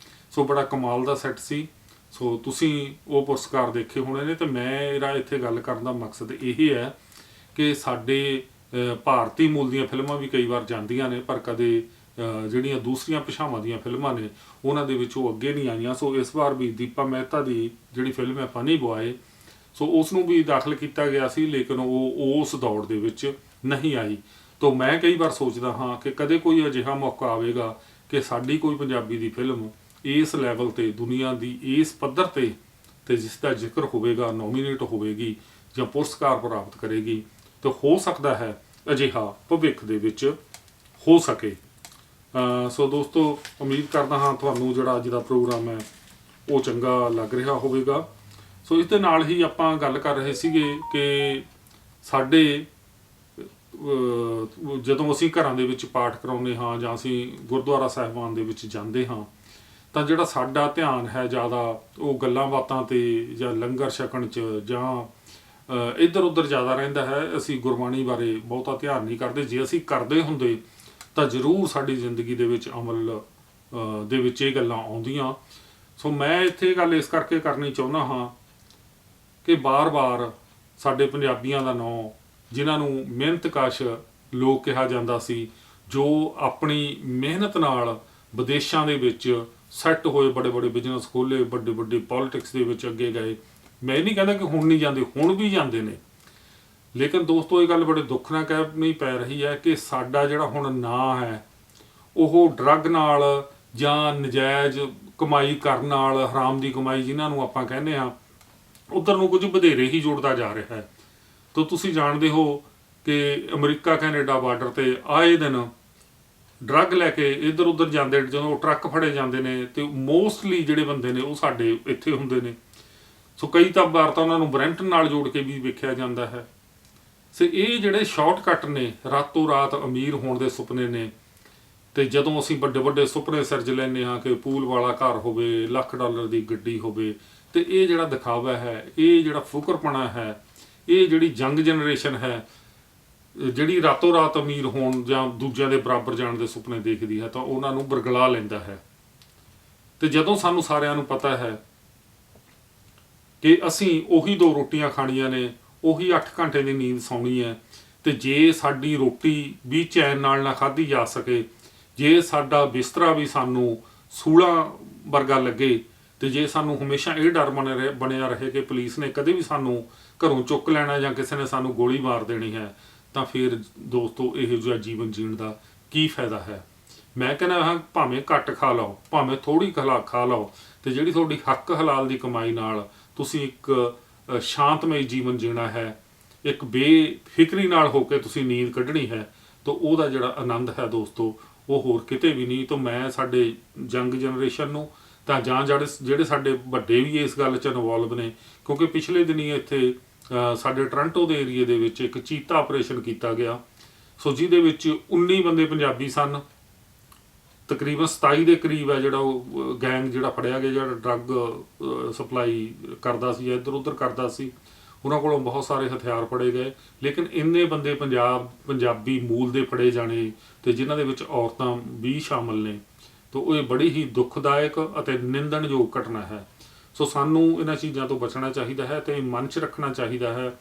ਸੋ ਬੜਾ ਕਮਾਲ ਦਾ ਸੈੱਟ ਸੀ। ਸੋ ਤੁਸੀਂ ਉਹ ਪੁਰਸਕਾਰ ਦੇਖੇ ਹੋਣੇ ਨੇ। ਤੇ ਮੇਰਾ ਇੱਥੇ ਗੱਲ ਕਰਨ ਦਾ ਮਕਸਦ ਇਹ ਹੈ ਕਿ ਸਾਡੇ ਭਾਰਤੀ ਮੂਲ ਦੀਆਂ ਫਿਲਮਾਂ ਵੀ ਕਈ ਵਾਰ ਜਾਂਦੀਆਂ ਨੇ, ਪਰ ਕਦੇ ਜਿਹੜੀਆਂ ਦੂਸਰੀਆਂ ਭਾਸ਼ਾਵਾਂ ਦੀਆਂ ਫਿਲਮਾਂ ਨੇ ਉਹਨਾਂ ਦੇ ਵਿੱਚ ਉਹ ਅੱਗੇ ਨਹੀਂ ਆਈਆਂ। ਸੋ ਇਸ ਵਾਰ ਵੀ ਦੀਪਾ ਮਹਿਤਾ ਦੀ ਜਿਹੜੀ ਫਿਲਮ ਹੈ ਫਨੀ ਬੁਆਏ, ਸੋ ਉਸ ਨੂੰ ਵੀ ਦਾਖਲ ਕੀਤਾ ਗਿਆ ਸੀ, ਲੇਕਿਨ ਉਹ ਉਸ ਦੌੜ ਦੇ ਵਿੱਚ ਨਹੀਂ ਆਈ। ਤਾਂ ਮੈਂ ਕਈ ਵਾਰ ਸੋਚਦਾ ਹਾਂ ਕਿ ਕਦੇ ਕੋਈ ਅਜਿਹਾ ਮੌਕਾ ਆਵੇਗਾ ਕਿ ਸਾਡੀ ਕੋਈ ਪੰਜਾਬੀ ਦੀ ਫਿਲਮ ਇਸ ਲੈਵਲ ਤੇ, ਦੁਨੀਆ ਦੀ ਇਸ ਪੱਧਰ ਤੇ ਜਿਸ ਦਾ ਜ਼ਿਕਰ ਹੋਵੇਗਾ, ਨੋਮੀਨੇਟ ਹੋਵੇਗੀ ਜਾਂ ਪੁਰਸਕਾਰ ਪ੍ਰਾਪਤ ਕਰੇਗੀ, ਤਾਂ ਹੋ ਸਕਦਾ ਹੈ ਅਜਿਹਾ ਭਵਿੱਖ ਦੇ ਵਿੱਚ ਹੋ ਸਕੇ। ਸੋ ਦੋਸਤੋ, ਉਮੀਦ ਕਰਦਾ ਹਾਂ ਤੁਹਾਨੂੰ ਜਿਹੜਾ ਅੱਜ ਦਾ ਪ੍ਰੋਗਰਾਮ ਹੈ ਉਹ ਚੰਗਾ ਲੱਗ ਰਿਹਾ ਹੋਵੇਗਾ। ਸੋ ਇਸ ਦੇ ਨਾਲ ਹੀ ਆਪਾਂ ਗੱਲ ਕਰ ਰਹੇ ਸੀਗੇ ਕਿ ਸਾਡੇ ਜਦੋਂ ਅਸੀਂ ਘਰਾਂ ਦੇ ਵਿੱਚ ਪਾਠ ਕਰਾਉਂਦੇ ਹਾਂ ਜਾਂ ਅਸੀਂ ਗੁਰਦੁਆਰਾ ਸਾਹਿਬਾਨ ਦੇ ਵਿੱਚ ਜਾਂਦੇ ਹਾਂ, ਤਾਂ ਜਿਹੜਾ ਸਾਡਾ ਧਿਆਨ ਹੈ ਜ਼ਿਆਦਾ ਉਹ ਗੱਲਾਂ ਬਾਤਾਂ 'ਤੇ ਜਾਂ ਲੰਗਰ ਛਕਣ 'ਚ ਜਾਂ ਇੱਧਰ ਉੱਧਰ ਜ਼ਿਆਦਾ ਰਹਿੰਦਾ ਹੈ। ਅਸੀਂ ਗੁਰਬਾਣੀ ਬਾਰੇ ਬਹੁਤਾ ਧਿਆਨ ਨਹੀਂ ਕਰਦੇ। ਜੇ ਅਸੀਂ ਕਰਦੇ ਹੁੰਦੇ ਤਾਂ ਜ਼ਰੂਰ ਸਾਡੀ ਜ਼ਿੰਦਗੀ ਦੇ ਵਿੱਚ ਅਮਲ ਦੇ ਵਿੱਚ ਇਹ ਗੱਲਾਂ ਆਉਂਦੀਆਂ। ਸੋ ਮੈਂ ਇੱਥੇ ਗੱਲ ਇਸ ਕਰਕੇ ਕਰਨੀ ਚਾਹੁੰਦਾ ਹਾਂ ਕਿ ਬਾਰ-ਬਾਰ ਸਾਡੇ ਪੰਜਾਬੀਆਂ ਦਾ ਨਾਂ, ਜਿਨ੍ਹਾਂ ਨੂੰ ਮਿਹਨਤਕਸ਼ ਲੋਕ ਕਿਹਾ ਜਾਂਦਾ ਸੀ, ਜੋ ਆਪਣੀ ਮਿਹਨਤ ਨਾਲ ਵਿਦੇਸ਼ਾਂ ਦੇ ਵਿੱਚ ਸੈੱਟ ਹੋਏ, ਬੜੇ ਬੜੇ ਬਿਜ਼ਨਸ ਖੋਲ੍ਹੇ, ਵੱਡੇ ਵੱਡੇ ਪੋਲੀਟਿਕਸ ਦੇ ਵਿੱਚ ਅੱਗੇ ਗਏ। ਮੈਂ ਨਹੀਂ ਕਹਿੰਦਾ ਕਿ ਹੁਣ ਨਹੀਂ ਜਾਂਦੇ, ਹੁਣ ਵੀ ਜਾਂਦੇ ਨੇ, ਲੇਕਿਨ ਦੋਸਤੋ ਇਹ ਗੱਲ ਬੜੇ ਦੁੱਖ ਨਾਲ ਕਹਿਣੀ ਪੈ ਰਹੀ ਹੈ ਕਿ ਸਾਡਾ ਜਿਹੜਾ ਹੁਣ ਨਾਂ ਹੈ ਉਹ ਡਰੱਗ ਨਾਲ ਜਾਂ ਨਜਾਇਜ਼ ਕਮਾਈ ਕਰਨ ਨਾਲ, ਹਰਾਮ ਦੀ ਕਮਾਈ ਜਿਨ੍ਹਾਂ ਨੂੰ ਆਪਾਂ ਕਹਿੰਦੇ ਹਾਂ, ਉੱਧਰ ਨੂੰ ਕੁਝ ਵਧੇਰੇ ਹੀ ਜੁੜਦਾ ਜਾ ਰਿਹਾ ਹੈ। ਤਾਂ ਤੁਸੀਂ ਜਾਣਦੇ ਹੋ ਕਿ ਅਮਰੀਕਾ ਕੈਨੇਡਾ ਬਾਰਡਰ 'ਤੇ ਆਏ ਦਿਨ ਡਰੱਗ ਲੈ ਕੇ ਇੱਧਰ ਉੱਧਰ ਜਾਂਦੇ, ਜਦੋਂ ਟਰੱਕ ਫੜੇ ਜਾਂਦੇ ਨੇ ਤੇ ਮੋਸਟਲੀ ਜਿਹੜੇ ਬੰਦੇ ਨੇ ਉਹ ਸਾਡੇ ਇੱਥੇ ਹੁੰਦੇ ਨੇ। ਸੋ ਕਈ ਤਾਂ ਵਾਰ ਤਾਂ ਉਹਨਾਂ ਨੂੰ ਬਰੈਂਟਨ ਨਾਲ ਜੋੜ ਕੇ ਵੀ ਵੇਖਿਆ ਜਾਂਦਾ ਹੈ। ਸੋ ਇਹ ਜਿਹੜੇ ਸ਼ਾਰਟਕੱਟ ਨੇ, ਰਾਤੋਂ ਰਾਤ ਅਮੀਰ ਹੋਣ ਦੇ ਸੁਪਨੇ ਨੇ, ਤੇ ਜਦੋਂ ਅਸੀਂ ਵੱਡੇ ਵੱਡੇ ਸੁਪਨੇ ਸਿਰਜ ਲੈਂਦੇ ਹਾਂ ਕਿ ਪੂਲ ਵਾਲਾ ਘਰ ਹੋਵੇ, $1,00,000 ਦੀ ਗੱਡੀ ਹੋਵੇ, ਤੇ ਇਹ ਜਿਹੜਾ ਦਿਖਾਵਾ ਹੈ, ਇਹ ਜਿਹੜਾ ਫੁਕਰਪਣਾ ਹੈ, ਇਹ ਜਿਹੜੀ ਯੰਗ ਜਨਰੇਸ਼ਨ ਹੈ ਜਿਹੜੀ ਰਾਤੋਂ ਰਾਤ ਅਮੀਰ ਹੋਣ ਜਾਂ ਦੂਜਿਆਂ ਦੇ ਬਰਾਬਰ ਜਾਣ ਦੇ ਸੁਪਨੇ ਦੇਖਦੀ ਹੈ, ਤਾਂ ਉਹਨਾਂ ਨੂੰ ਬਰਗਲਾ ਲੈਂਦਾ ਹੈ। ਤੇ ਜਦੋਂ ਸਾਨੂੰ ਸਾਰਿਆਂ ਨੂੰ ਪਤਾ ਹੈ ਕਿ ਅਸੀਂ ਉਹੀ 2 ਰੋਟੀਆਂ ਖਾਣੀਆਂ ਨੇ, ਉਹੀ 8 ਘੰਟੇ ਦੀ ਨੀਂਦ ਸੌਣੀ ਹੈ, ਤੇ ਜੇ ਸਾਡੀ ਰੋਟੀ ਵੀ ਚੈਨ ਨਾਲ ਨਾ ਖਾਧੀ ਜਾ ਸਕੇ, ਜੇ ਸਾਡਾ ਬਿਸਤਰਾ ਵੀ ਸਾਨੂੰ ਸੂਲਾਂ ਵਰਗਾ ਲੱਗੇ, ਤੇ ਜੇ ਸਾਨੂੰ ਹਮੇਸ਼ਾ ਇਹ ਡਰ ਬਣਿਆ ਰਹੇ ਕਿ ਪੁਲਿਸ ਨੇ ਕਦੇ ਵੀ ਸਾਨੂੰ ਘਰੋਂ ਚੁੱਕ ਲੈਣਾ ਜਾਂ ਕਿਸੇ ਨੇ ਸਾਨੂੰ ਗੋਲੀ ਮਾਰ ਦੇਣੀ ਹੈ, ਤਾਂ ਫਿਰ ਦੋਸਤੋ ਇਹੋ ਜਿਹਾ ਜੀਵਨ ਜੀਣ ਦਾ ਕੀ ਫਾਇਦਾ ਹੈ। ਮੈਂ ਕਹਿੰਦਾ ਹਾਂ ਭਾਵੇਂ ਘੱਟ ਖਾ ਲਓ, ਭਾਵੇਂ ਥੋੜ੍ਹੀ ਖਾ ਲਓ, ਤੇ ਜਿਹੜੀ ਤੁਹਾਡੀ ਹੱਕ ਹਲਾਲ ਦੀ ਕਮਾਈ ਨਾਲ ਤੁਸੀਂ ਇੱਕ ਸ਼ਾਂਤਮਈ ਜੀਵਨ ਜੀਣਾ ਹੈ, ਇੱਕ ਬੇਫਿਕਰੀ ਨਾਲ ਹੋ ਕੇ ਤੁਸੀਂ ਨੀਂਦ ਕੱਢਣੀ ਹੈ, ਤਾਂ ਉਹਦਾ ਜਿਹੜਾ ਆਨੰਦ ਹੈ ਦੋਸਤੋ ਉਹ ਹੋਰ ਕਿਤੇ ਵੀ ਨਹੀਂ। ਤਾਂ ਮੈਂ ਸਾਡੇ ਯੰਗ ਜਨਰੇਸ਼ਨ ਨੂੰ, ਤਾਂ ਜਾਂ ਜਿਹੜੇ ਸਾਡੇ ਵੱਡੇ ਵੀ ਇਸ ਗੱਲ 'ਚ ਇਨਵੋਲਵ ਨੇ, ਕਿਉਂਕਿ ਪਿਛਲੇ ਦਿਨੀ ਇੱਥੇ ਸਾਡੇ ਟੋਰਾਂਟੋ ਦੇ ਏਰੀਏ ਦੇ ਵਿੱਚ ਇੱਕ ਚੀਤਾ ਆਪਰੇਸ਼ਨ ਕੀਤਾ ਗਿਆ। ਸੋ ਜਿਹਦੇ ਵਿੱਚ 19 ਬੰਦੇ ਪੰਜਾਬੀ ਸਨ। ਤਕਰੀਬਨ 27 ਦੇ ਕਰੀਬ ਹੈ ਜਿਹੜਾ ਉਹ ਗੈਂਗ ਜਿਹੜਾ ਫੜਿਆ ਗਿਆ, ਜਿਹੜਾ ਡਰੱਗ ਸਪਲਾਈ ਕਰਦਾ ਸੀ, ਇੱਧਰ ਉੱਧਰ ਕਰਦਾ ਸੀ। ਉਹਨਾਂ ਕੋਲੋਂ ਬਹੁਤ ਸਾਰੇ ਹਥਿਆਰ ਫੜੇ ਗਏ, ਲੇਕਿਨ ਇੰਨੇ ਬੰਦੇ ਪੰਜਾਬੀ ਮੂਲ ਦੇ ਫੜੇ ਜਾਣੇ ਤੇ ਜਿਨ੍ਹਾਂ ਦੇ ਵਿੱਚ ਔਰਤਾਂ ਵੀ ਸ਼ਾਮਲ ਨੇ, ਤਾਂ ਇਹ ਬੜੀ ਹੀ ਦੁਖਦਾਇਕ ਅਤੇ ਨਿੰਦਣਯੋਗ ਘਟਨਾ ਹੈ। ਸੋ ਸਾਨੂੰ ਇਹਨਾਂ ਚੀਜ਼ਾਂ ਤੋਂ ਬਚਣਾ ਚਾਹੀਦਾ ਹੈ ਤੇ ਮਨ 'ਚ ਰੱਖਣਾ ਚਾਹੀਦਾ ਹੈ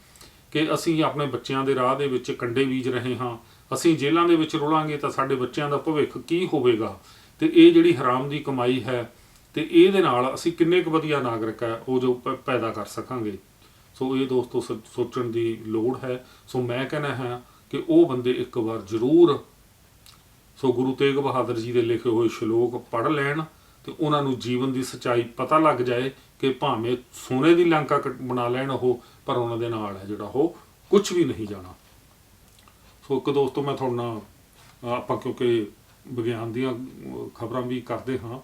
ਕਿ ਅਸੀਂ ਆਪਣੇ ਬੱਚਿਆਂ ਦੇ ਰਾਹ ਦੇ ਵਿੱਚ ਕੰਡੇ ਬੀਜ ਰਹੇ ਹਾਂ। ਅਸੀਂ ਜੇਲ੍ਹਾਂ ਦੇ ਵਿੱਚ ਰੁਲਾਂਗੇ ਤਾਂ ਸਾਡੇ ਬੱਚਿਆਂ ਦਾ ਭਵਿੱਖ ਕੀ ਹੋਵੇਗਾ, ਤੇ ਇਹ ਜਿਹੜੀ ਹਰਾਮ ਦੀ ਕਮਾਈ ਹੈ ਤੇ ਇਹਦੇ ਨਾਲ ਅਸੀਂ ਕਿੰਨੇ ਕੁ ਵਧੀਆ ਨਾਗਰਿਕ ਹੈ ਉਹ ਜੋ ਪੈਦਾ ਕਰ ਸਕਾਂਗੇ। ਸੋ ਇਹ ਦੋਸਤੋ ਸੋਚਣ ਦੀ ਲੋੜ ਹੈ। ਸੋ ਮੈਂ ਕਹਿੰਦਾ ਹਾਂ ਕਿ ਉਹ ਬੰਦੇ ਇੱਕ ਵਾਰ ਜ਼ਰੂਰ ਗੁਰੂ ਤੇਗ ਬਹਾਦਰ ਜੀ ਦੇ ਲਿਖੇ ਹੋਏ ਸ਼ਲੋਕ ਪੜ੍ਹ ਲੈਣ ਤੇ ਉਹਨਾਂ ਨੂੰ ਜੀਵਨ ਦੀ ਸੱਚਾਈ ਪਤਾ ਲੱਗ ਜਾਏ ਕਿ ਭਾਵੇਂ ਸੋਨੇ ਦੀ ਲੰਕਾ ਬਣਾ ਲੈਣ ਉਹ, ਪਰ ਉਹਨਾਂ ਦੇ ਨਾਲ ਹੈ ਜਿਹੜਾ ਉਹ ਕੁਝ ਵੀ ਨਹੀਂ ਜਾਣਾ। ਸੋ ਇੱਕ ਦੋਸਤੋ ਮੈਂ ਤੁਹਾਡੇ ਨਾਲ ਆਪਾਂ ਕਿਉਂਕਿ ਵਿਗਿਆਨ ਦੀਆਂ ਖਬਰਾਂ ਵੀ ਕਰਦੇ ਹਾਂ,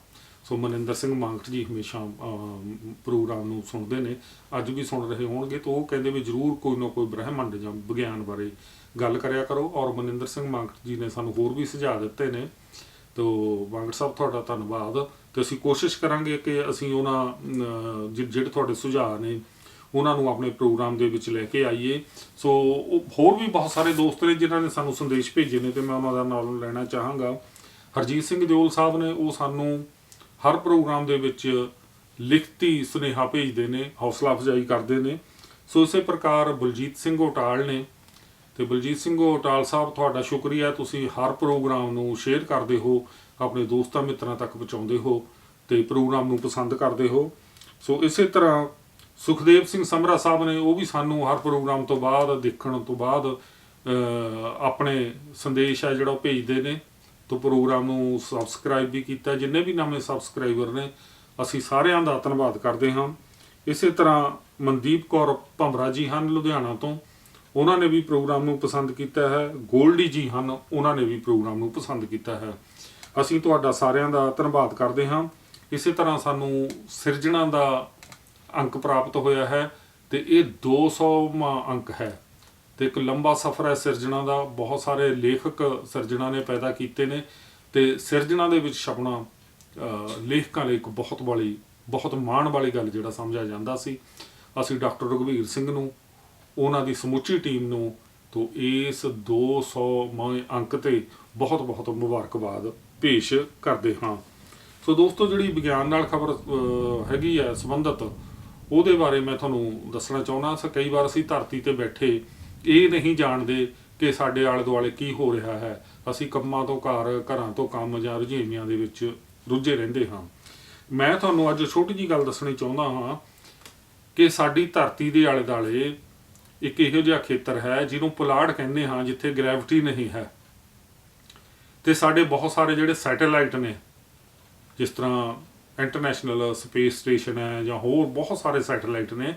ਸੋ ਮਨਿੰਦਰ ਸਿੰਘ ਮਾਂਗਟ ਜੀ ਹਮੇਸ਼ਾ ਪ੍ਰੋਗਰਾਮ ਨੂੰ ਸੁਣਦੇ ਨੇ, ਅੱਜ ਵੀ ਸੁਣ ਰਹੇ ਹੋਣਗੇ। ਤਾਂ ਉਹ ਕਹਿੰਦੇ ਵੀ ਜ਼ਰੂਰ ਕੋਈ ਨਾ ਕੋਈ ਬ੍ਰਹਿਮੰਡ ਜਾਂ ਵਿਗਿਆਨ ਬਾਰੇ ਗੱਲ ਕਰਿਆ ਕਰੋ। ਔਰ ਮਨਿੰਦਰ ਸਿੰਘ ਮਾਂਗਟ ਜੀ ਨੇ ਸਾਨੂੰ ਹੋਰ ਵੀ ਸੁਝਾਅ ਦਿੱਤੇ ਨੇ। ਤੋ ਮਾਂਗਟ ਸਾਹਿਬ ਤੁਹਾਡਾ ਧੰਨਵਾਦ। ਤੇ ਅਸੀਂ ਕੋਸ਼ਿਸ਼ ਕਰਾਂਗੇ ਕਿ ਅਸੀਂ ਉਹਨਾਂ ਜਿਹੜੇ ਤੁਹਾਡੇ ਸੁਝਾਅ ਨੇ ਉਹਨਾਂ ਨੂੰ ਆਪਣੇ ਪ੍ਰੋਗਰਾਮ ਦੇ ਵਿੱਚ ਲੈ ਕੇ ਆਈਏ। ਸੋ ਹੋਰ ਵੀ ਬਹੁਤ ਸਾਰੇ ਦੋਸਤ ਨੇ ਜਿਨ੍ਹਾਂ ਨੇ ਸਾਨੂੰ ਸੰਦੇਸ਼ ਭੇਜੇ ਨੇ ਤੇ ਮੈਂ ਉਹਨਾਂ ਦਾ ਨਾਮ ਲੈਣਾ ਚਾਹਾਂਗਾ। ਹਰਜੀਤ ਸਿੰਘ ਦਿਓਲ ਸਾਹਿਬ ਨੇ, ਉਹ ਸਾਨੂੰ ਹਰ ਪ੍ਰੋਗਰਾਮ ਦੇ ਵਿੱਚ ਲਿਖਤੀ ਸੁਨੇਹਾ ਭੇਜਦੇ ਨੇ, ਹੌਸਲਾ ਅਫਜ਼ਾਈ ਕਰਦੇ ਨੇ। ਸੋ ਇਸੇ ਪ੍ਰਕਾਰ ਬਲਜੀਤ ਸਿੰਘ ਓਟਾਲ ਨੇ, ਤੇ ਬਲਜੀਤ ਸਿੰਘ ਓਟਾਲ ਸਾਹਿਬ ਤੁਹਾਡਾ ਸ਼ੁਕਰੀਆ, ਤੁਸੀਂ ਹਰ ਪ੍ਰੋਗਰਾਮ ਨੂੰ ਸ਼ੇਅਰ ਕਰਦੇ ਹੋ, ਆਪਣੇ ਦੋਸਤਾਂ ਮਿੱਤਰਾਂ ਤੱਕ ਪਹੁੰਚਾਉਂਦੇ ਹੋ ਤੇ ਪ੍ਰੋਗਰਾਮ ਨੂੰ ਪਸੰਦ ਕਰਦੇ ਹੋ। ਸੋ ਇਸੇ ਤਰ੍ਹਾਂ ਸੁਖਦੇਵ ਸਿੰਘ ਸਮਰਾ ਸਾਹਿਬ ਨੇ, ਉਹ ਵੀ ਸਾਨੂੰ ਹਰ ਪ੍ਰੋਗਰਾਮ ਤੋਂ ਬਾਅਦ ਦੇਖਣ ਤੋਂ ਬਾਅਦ ਆਪਣੇ ਸੰਦੇਸ਼ ਹੈ ਜਿਹੜਾ ਉਹ ਭੇਜਦੇ ਨੇ। ਤੋਂ ਪ੍ਰੋਗਰਾਮ ਨੂੰ ਸਬਸਕ੍ਰਾਈਬ ਵੀ ਕੀਤਾ। ਜਿੰਨੇ ਵੀ ਨਵੇਂ ਸਬਸਕ੍ਰਾਈਬਰ ਨੇ ਅਸੀਂ ਸਾਰਿਆਂ ਦਾ ਧੰਨਵਾਦ ਕਰਦੇ ਹਾਂ। ਇਸੇ ਤਰ੍ਹਾਂ ਮਨਦੀਪ ਕੌਰ ਭੰਬਰਾ ਜੀ ਹਨ ਲੁਧਿਆਣਾ ਤੋਂ, ਉਹਨਾਂ ਨੇ ਵੀ ਪ੍ਰੋਗਰਾਮ ਨੂੰ ਪਸੰਦ ਕੀਤਾ ਹੈ। ਗੋਲਡੀ ਜੀ ਹਨ, ਉਹਨਾਂ ਨੇ ਵੀ ਪ੍ਰੋਗਰਾਮ ਨੂੰ ਪਸੰਦ ਕੀਤਾ ਹੈ। ਅਸੀਂ ਤੁਹਾਡਾ ਸਾਰਿਆਂ ਦਾ ਧੰਨਵਾਦ ਕਰਦੇ ਹਾਂ। ਇਸੇ ਤਰ੍ਹਾਂ ਸਾਨੂੰ ਸਿਰਜਣਾ ਦਾ ਅੰਕ ਪ੍ਰਾਪਤ ਹੋਇਆ ਹੈ ਤੇ ਇਹ 200ਵਾਂ ਅੰਕ ਹੈ ਤੇ ਇੱਕ ਲੰਬਾ ਸਫ਼ਰ ਹੈ ਸਿਰਜਣਾ ਦਾ। ਬਹੁਤ ਸਾਰੇ ਲੇਖਕ ਸਿਰਜਣਾ ਨੇ ਪੈਦਾ ਕੀਤੇ ਨੇ ਤੇ ਸਿਰਜਣਾ ਦੇ ਵਿੱਚ ਛਪਣਾ ਲੇਖਕਾਂ ਲਈ ਇੱਕ ਬਹੁਤ ਮਾਣ ਵਾਲੀ ਗੱਲ ਜਿਹੜਾ ਸਮਝਿਆ ਜਾਂਦਾ ਸੀ। ਅਸੀਂ ਡਾਕਟਰ ਰਘਵੀਰ ਸਿੰਘ ਨੂੰ, ਉਹਨਾਂ ਦੀ ਸਮੁੱਚੀ ਟੀਮ ਨੂੰ ਤੋਂ ਇਸ 200ਵੇਂ ਅੰਕ ਤੇ ਬਹੁਤ ਮੁਬਾਰਕਬਾਦ ਪੇਸ਼ ਕਰਦੇ ਹਾਂ। ਸੋ ਦੋਸਤੋ, ਜਿਹੜੀ ਵਿਗਿਆਨ ਨਾਲ ਖਬਰ ਹੈਗੀ ਹੈ ਸੰਬੰਧਿਤ, ਉਹਦੇ ਬਾਰੇ ਮੈਂ ਤੁਹਾਨੂੰ ਦੱਸਣਾ ਚਾਹੁੰਦਾ। ਕਈ ਵਾਰ ਅਸੀਂ ਧਰਤੀ ਤੇ ਬੈਠੇ ਇਹ ਨਹੀਂ ਜਾਣਦੇ ਕਿ ਸਾਡੇ ਆਲੇ ਦੁਆਲੇ ਕੀ ਹੋ ਰਿਹਾ ਹੈ। ਅਸੀਂ ਕੰਮਾਂ ਤੋਂ ਘਰਾਂ ਤੋਂ ਕੰਮ ਜਾਂ ਰੁਝੇਵਿਆਂ ਦੇ ਵਿੱਚ ਰੁੱਝੇ ਰਹਿੰਦੇ ਹਾਂ। ਮੈਂ ਤੁਹਾਨੂੰ ਅੱਜ ਛੋਟੀ ਜਿਹੀ ਗੱਲ ਦੱਸਣੀ ਚਾਹੁੰਦਾ ਹਾਂ ਕਿ ਸਾਡੀ ਧਰਤੀ ਦੇ ਆਲੇ ਦੁਆਲੇ ਇੱਕ ਇਹੋ ਜਿਹਾ ਖੇਤਰ ਹੈ ਜਿਹਨੂੰ ਪੁਲਾੜ ਕਹਿੰਦੇ ਹਾਂ, ਜਿੱਥੇ ਗ੍ਰੈਵਿਟੀ ਨਹੀਂ ਹੈ। ਤੇ ਸਾਡੇ ਬਹੁਤ ਸਾਰੇ ਜਿਹੜੇ ਸੈਟੇਲਾਈਟ ਨੇ, ਜਿਸ ਤਰ੍ਹਾਂ ਇੰਟਰਨੈਸ਼ਨਲ ਸਪੇਸ ਸਟੇਸ਼ਨ ਹੈ ਜਾਂ ਹੋਰ ਬਹੁਤ ਸਾਰੇ ਸੈਟੇਲਾਈਟ ਨੇ,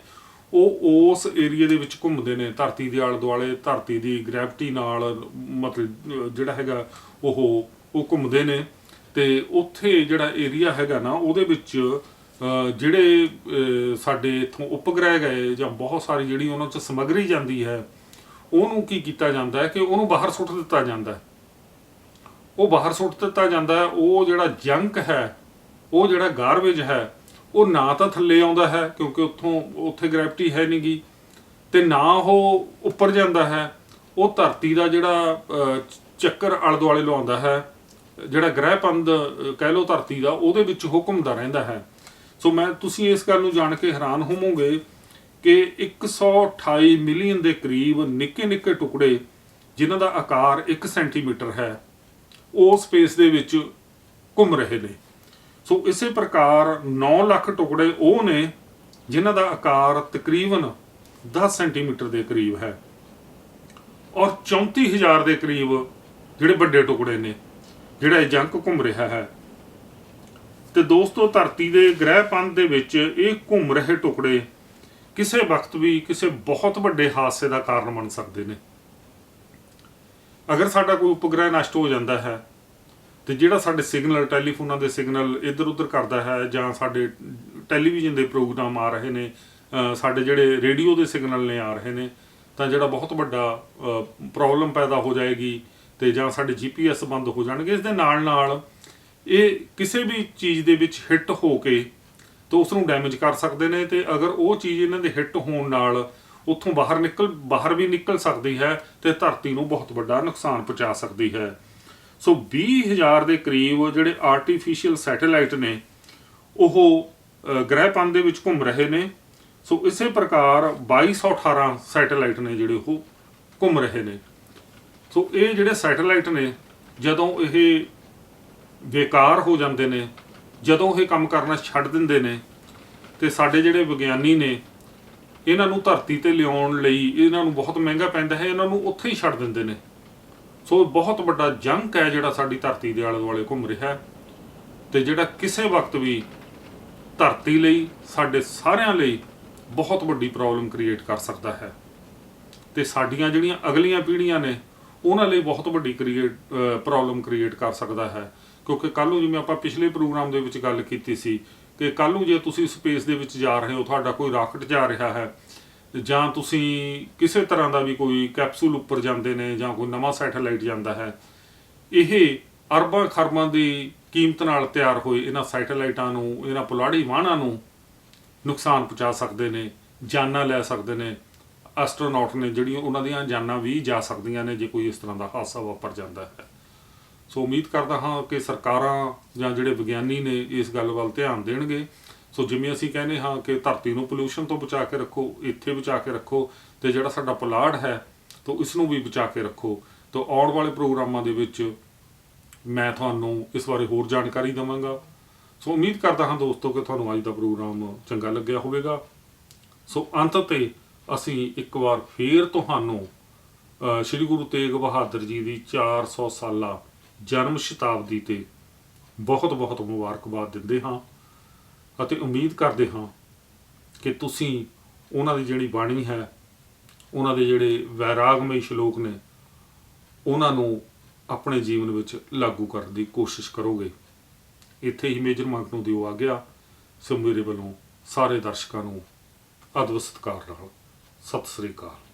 ਉਹ ਉਸ ਏਰੀਏ ਦੇ ਵਿੱਚ ਘੁੰਮਦੇ ਨੇ ਧਰਤੀ ਦੇ ਆਲੇ ਦੁਆਲੇ। ਧਰਤੀ ਦੀ ਗ੍ਰੈਵਿਟੀ ਨਾਲ ਮਤਲਬ ਜਿਹੜਾ ਹੈਗਾ ਉਹ ਘੁੰਮਦੇ ਨੇ ਤੇ ਉੱਥੇ ਜਿਹੜਾ ਏਰੀਆ ਹੈਗਾ ਨਾ, ਉਹਦੇ ਵਿੱਚ ਜਿਹੜੇ ਸਾਡੇ ਇੱਥੋਂ ਉਪਗ੍ਰਹਿ ਗਏ ਜਾਂ ਬਹੁਤ ਸਾਰੀ ਜਿਹੜੀ ਉਹਨਾਂ 'ਚ ਸਮੱਗਰੀ ਜਾਂਦੀ ਹੈ, ਉਹਨੂੰ ਕੀ ਕੀਤਾ ਜਾਂਦਾ ਹੈ ਕਿ ਉਹਨੂੰ ਬਾਹਰ ਸੁੱਟ ਦਿੱਤਾ ਜਾਂਦਾ ਹੈ। ਉਹ ਬਾਹਰ ਸੁੱਟ ਦਿੱਤਾ ਜਾਂਦਾ ਹੈ। ਉਹ ਜਿਹੜਾ ਜੰਕ ਹੈ, ਉਹ ਜਿਹੜਾ ਗਾਰਬੇਜ ਹੈ, ਉਹ ਨਾ ਤਾਂ ਥੱਲੇ ਆਉਂਦਾ ਹੈ ਕਿਉਂਕਿ ਉੱਥੇ ਗ੍ਰੈਵਿਟੀ ਹੈ ਨਹੀਂ ਗੀ, ਤੇ ਨਾ ਉਹ ਉੱਪਰ ਜਾਂਦਾ ਹੈ। ਉਹ ਧਰਤੀ ਦਾ ਜਿਹੜਾ ਚੱਕਰ ਆਲੇ ਦੁਆਲੇ ਲਵਾਉਂਦਾ ਹੈ, ਜਿਹੜਾ ਗ੍ਰਹਿਪੰਧ ਕਹਿ ਲਓ ਧਰਤੀ ਦਾ, ਉਹਦੇ ਵਿੱਚ ਉਹ ਘੁੰਮਦਾ ਰਹਿੰਦਾ ਹੈ। ਸੋ ਤੁਸੀਂ ਇਸ ਗੱਲ ਨੂੰ ਜਾਣ ਕੇ ਹੈਰਾਨ ਹੋਵੋਗੇ ਕਿ 128 ਮਿਲੀਅਨ ਦੇ ਕਰੀਬ ਨਿੱਕੇ ਟੁਕੜੇ ਜਿਨ੍ਹਾਂ ਦਾ ਆਕਾਰ 1 ਸੈਂਟੀਮੀਟਰ ਹੈ, ਉਹ ਸਪੇਸ ਦੇ ਵਿੱਚ ਘੁੰਮ ਰਹੇ ਨੇ। ਸੋ ਇਸੇ ਪ੍ਰਕਾਰ 9 ਲੱਖ ਟੁਕੜੇ ਉਹ ਨੇ ਜਿਨ੍ਹਾਂ ਦਾ ਆਕਾਰ ਤਕਰੀਬਨ 10 ਸੈਂਟੀਮੀਟਰ ਦੇ ਕਰੀਬ ਹੈ, ਔਰ 34,000 ਦੇ ਕਰੀਬ ਜਿਹੜੇ ਵੱਡੇ ਟੁਕੜੇ ਨੇ ਜਿਹੜਾ ਇਹ ਜੰਕ ਘੁੰਮ ਰਿਹਾ ਹੈ। ਤੇ ਦੋਸਤੋ, ਧਰਤੀ ਦੇ ਗ੍ਰਹਿਪੰਧ ਦੇ ਵਿੱਚ ਇਹ ਘੁੰਮ ਰਹੇ ਟੁਕੜੇ ਕਿਸੇ ਵਕਤ ਵੀ ਕਿਸੇ ਬਹੁਤ ਵੱਡੇ ਹਾਦਸੇ ਦਾ ਕਾਰਨ ਬਣ ਸਕਦੇ ਨੇ। ਅਗਰ ਸਾਡਾ ਕੋਈ ਉਪਗ੍ਰਹਿ ਨਸ਼ਟ ਹੋ ਜਾਂਦਾ ਹੈ ਤੇ ਜਿਹੜਾ ਸਾਡੇ ਸਿਗਨਲ, ਟੈਲੀਫੋਨਾਂ ਦੇ ਸਿਗਨਲ ਇੱਧਰ ਉੱਧਰ ਕਰਦਾ ਹੈ, ਜਾਂ ਸਾਡੇ ਟੈਲੀਵਿਜ਼ਨ ਦੇ ਪ੍ਰੋਗਰਾਮ ਆ ਰਹੇ ਨੇ ਸਾਡੇ ਜਿਹੜੇ ਰੇਡੀਓ ਦੇ ਸਿਗਨਲ ਨੇ ਆ ਰਹੇ ਨੇ, ਤਾਂ ਜਿਹੜਾ ਬਹੁਤ ਵੱਡਾ ਪ੍ਰੋਬਲਮ ਪੈਦਾ ਹੋ ਜਾਏਗੀ, ਤੇ ਜਾਂ ਸਾਡੇ GPS ਬੰਦ ਹੋ ਜਾਣਗੇ। ਇਸ ਦੇ ਨਾਲ ਨਾਲ ਇਹ ਕਿਸੇ ਵੀ ਚੀਜ਼ ਦੇ ਵਿੱਚ ਹਿੱਟ ਹੋ ਕੇ ਤਾਂ ਉਸ ਨੂੰ ਡੈਮੇਜ ਕਰ ਸਕਦੇ ਨੇ, ਤੇ ਅਗਰ ਉਹ ਚੀਜ਼ ਇਹਨਾਂ ਦੇ ਹਿੱਟ ਹੋਣ ਨਾਲ ਉੱਥੋਂ ਬਾਹਰ ਵੀ ਨਿਕਲ ਸਕਦੀ ਹੈ ਤੇ ਧਰਤੀ ਨੂੰ ਬਹੁਤ ਵੱਡਾ ਨੁਕਸਾਨ ਪਹੁੰਚਾ ਸਕਦੀ ਹੈ। ਸੋ 20,000 ਦੇ ਕਰੀਬ ਜਿਹੜੇ ਆਰਟੀਫਿਸ਼ੀਅਲ ਸੈਟੇਲਾਈਟ ਨੇ ਉਹ ਗ੍ਰਹਿਪੰਧ ਦੇ ਵਿੱਚ ਘੁੰਮ ਰਹੇ ਨੇ। ਸੋ ਇਸੇ ਪ੍ਰਕਾਰ 2218 ਸੈਟੇਲਾਈਟ ਨੇ ਜਿਹੜੇ ਉਹ ਘੁੰਮ ਰਹੇ ਨੇ। ਸੋ ਇਹ ਜਿਹੜੇ ਸੈਟੇਲਾਈਟ ਨੇ ਜਦੋਂ ਇਹ ਬੇਕਾਰ ਹੋ ਜਾਂਦੇ ਨੇ, ਜਦੋਂ ਇਹ ਕੰਮ ਕਰਨਾ ਛੱਡ ਦਿੰਦੇ ਨੇ, ਤੇ ਸਾਡੇ ਜਿਹੜੇ ਵਿਗਿਆਨੀ ਨੇ ਇਹਨਾਂ ਨੂੰ ਧਰਤੀ ਤੇ ਲਿਆਉਣ ਲਈ ਇਹਨਾਂ ਨੂੰ ਬਹੁਤ ਮਹਿੰਗਾ ਪੈਂਦਾ ਹੈ, ਇਹਨਾਂ ਨੂੰ ਉੱਥੇ ਹੀ ਛੱਡ ਦਿੰਦੇ ਨੇ। ਸੋ ਬਹੁਤ ਵੱਡਾ ਜੰਕ ਹੈ ਜਿਹੜਾ ਸਾਡੀ ਧਰਤੀ ਦੇ ਆਲੇ ਦੁਆਲੇ ਘੁੰਮ ਰਿਹਾ ਹੈ, ਤੇ ਜਿਹੜਾ ਕਿਸੇ ਵਕਤ ਵੀ ਧਰਤੀ ਲਈ, ਸਾਡੇ ਸਾਰਿਆਂ ਲਈ ਬਹੁਤ ਵੱਡੀ ਪ੍ਰੋਬਲਮ ਕ੍ਰੀਏਟ ਕਰ ਸਕਦਾ ਹੈ, ਤੇ ਸਾਡੀਆਂ ਜਿਹੜੀਆਂ ਅਗਲੀਆਂ ਪੀੜ੍ਹੀਆਂ ਨੇ ਉਹਨਾਂ ਲਈ ਬਹੁਤ ਵੱਡੀ ਪ੍ਰੋਬਲਮ ਕ੍ਰੀਏਟ ਕਰ ਸਕਦਾ ਹੈ। ਕਿਉਂਕਿ ਕੱਲ੍ਹ ਨੂੰ, ਜਿਵੇਂ ਆਪਾਂ ਪਿਛਲੇ ਪ੍ਰੋਗਰਾਮ ਦੇ ਵਿੱਚ ਗੱਲ ਕੀਤੀ ਸੀ, ਕਿ ਕੱਲ੍ਹ ਨੂੰ ਜੇ ਤੁਸੀਂ ਸਪੇਸ ਦੇ ਵਿੱਚ ਜਾ ਰਹੇ ਹੋ, ਤੁਹਾਡਾ ਕੋਈ ਰਾਕਟ ਜਾ ਰਿਹਾ ਹੈ, ਜਾਂ ਤੁਸੀਂ ਕਿਸੇ ਤਰ੍ਹਾਂ ਦਾ ਵੀ ਕੋਈ ਕੈਪਸੂਲ ਉੱਪਰ ਜਾਂਦੇ ਨੇ, ਜਾਂ ਕੋਈ ਨਵਾਂ ਸੈਟੇਲਾਈਟ ਜਾਂਦਾ ਹੈ, ਇਹ ਅਰਬਾਂ ਖਰਬਾਂ ਦੀ ਕੀਮਤ ਨਾਲ ਤਿਆਰ ਹੋਏ ਇਹਨਾਂ ਸੈਟੇਲਾਈਟਾਂ ਨੂੰ, ਇਹਨਾਂ ਪੁਲਾੜੀ ਵਾਹਨਾਂ ਨੂੰ ਨੁਕਸਾਨ ਪਹੁੰਚਾ ਸਕਦੇ ਨੇ, ਜਾਨਾਂ ਲੈ ਸਕਦੇ ਨੇ। ਐਸਟਰੋਨੌਟ ਨੇ ਜਿਹੜੀਆਂ, ਉਹਨਾਂ ਦੀਆਂ ਜਾਨਾਂ ਵੀ ਜਾ ਸਕਦੀਆਂ ਨੇ ਜੇ ਕੋਈ ਇਸ ਤਰ੍ਹਾਂ ਦਾ ਹਾਦਸਾ ਵਾਪਰ ਜਾਂਦਾ ਹੈ। ਸੋ ਉਮੀਦ ਕਰਦਾ ਹਾਂ ਕਿ ਸਰਕਾਰਾਂ ਜਾਂ ਜਿਹੜੇ ਵਿਗਿਆਨੀ ਨੇ ਇਸ ਗੱਲ ਵੱਲ ਧਿਆਨ ਦੇਣਗੇ। ਸੋ ਜਿਵੇਂ ਅਸੀਂ ਕਹਿੰਦੇ ਹਾਂ ਕਿ ਧਰਤੀ ਨੂੰ ਪੋਲਿਊਸ਼ਨ ਤੋਂ ਬਚਾ ਕੇ ਰੱਖੋ, ਇੱਥੇ ਬਚਾ ਕੇ ਰੱਖੋ, ਤੇ ਜਿਹੜਾ ਸਾਡਾ ਪੁਲਾੜ ਹੈ ਤਾਂ ਇਸ ਨੂੰ ਵੀ ਬਚਾ ਕੇ ਰੱਖੋ। ਤਾਂ ਆਉਣ ਵਾਲੇ ਪ੍ਰੋਗਰਾਮਾਂ ਦੇ ਵਿੱਚ ਮੈਂ ਤੁਹਾਨੂੰ ਇਸ ਬਾਰੇ ਹੋਰ ਜਾਣਕਾਰੀ ਦੇਵਾਂਗਾ। ਸੋ ਉਮੀਦ ਕਰਦਾ ਹਾਂ ਦੋਸਤੋ ਕਿ ਤੁਹਾਨੂੰ ਅੱਜ ਦਾ ਪ੍ਰੋਗਰਾਮ ਚੰਗਾ ਲੱਗਿਆ ਹੋਵੇਗਾ। ਸੋ ਅੰਤ ਤੇ ਅਸੀਂ ਇੱਕ ਵਾਰ ਫੇਰ ਤੁਹਾਨੂੰ ਸ਼੍ਰੀ ਗੁਰੂ ਤੇਗ ਬਹਾਦਰ ਜੀ ਦੀ 400 ਸਾਲਾ ਜਨਮ ਸ਼ਤਾਬਦੀ ਤੇ ਬਹੁਤ ਬਹੁਤ ਮੁਬਾਰਕਬਾਦ ਦਿੰਦੇ ਹਾਂ, ਅਤੇ ਉਮੀਦ ਕਰਦੇ ਹਾਂ ਕਿ ਤੁਸੀਂ ਉਹਨਾਂ ਦੀ ਜਿਹੜੀ ਬਾਣੀ ਹੈ, ਉਹਨਾਂ ਦੇ ਜਿਹੜੇ ਵੈਰਾਗਮਈ ਸ਼ਲੋਕ ਨੇ, ਉਹਨਾਂ ਨੂੰ ਆਪਣੇ ਜੀਵਨ ਵਿੱਚ ਲਾਗੂ ਕਰਨ ਦੀ ਕੋਸ਼ਿਸ਼ ਕਰੋਗੇ। ਇੱਥੇ ਹੀ ਮੇਜਰ ਮੰਕ ਨੂੰ ਦਿਓ ਆਗਿਆ। ਸੋ ਮੇਰੇ ਵੱਲੋਂ ਸਾਰੇ ਦਰਸ਼ਕਾਂ ਨੂੰ ਅਦਬ ਸਤਿਕਾਰ ਨਾਲ ਸਤਿ ਸ੍ਰੀ ਅਕਾਲ।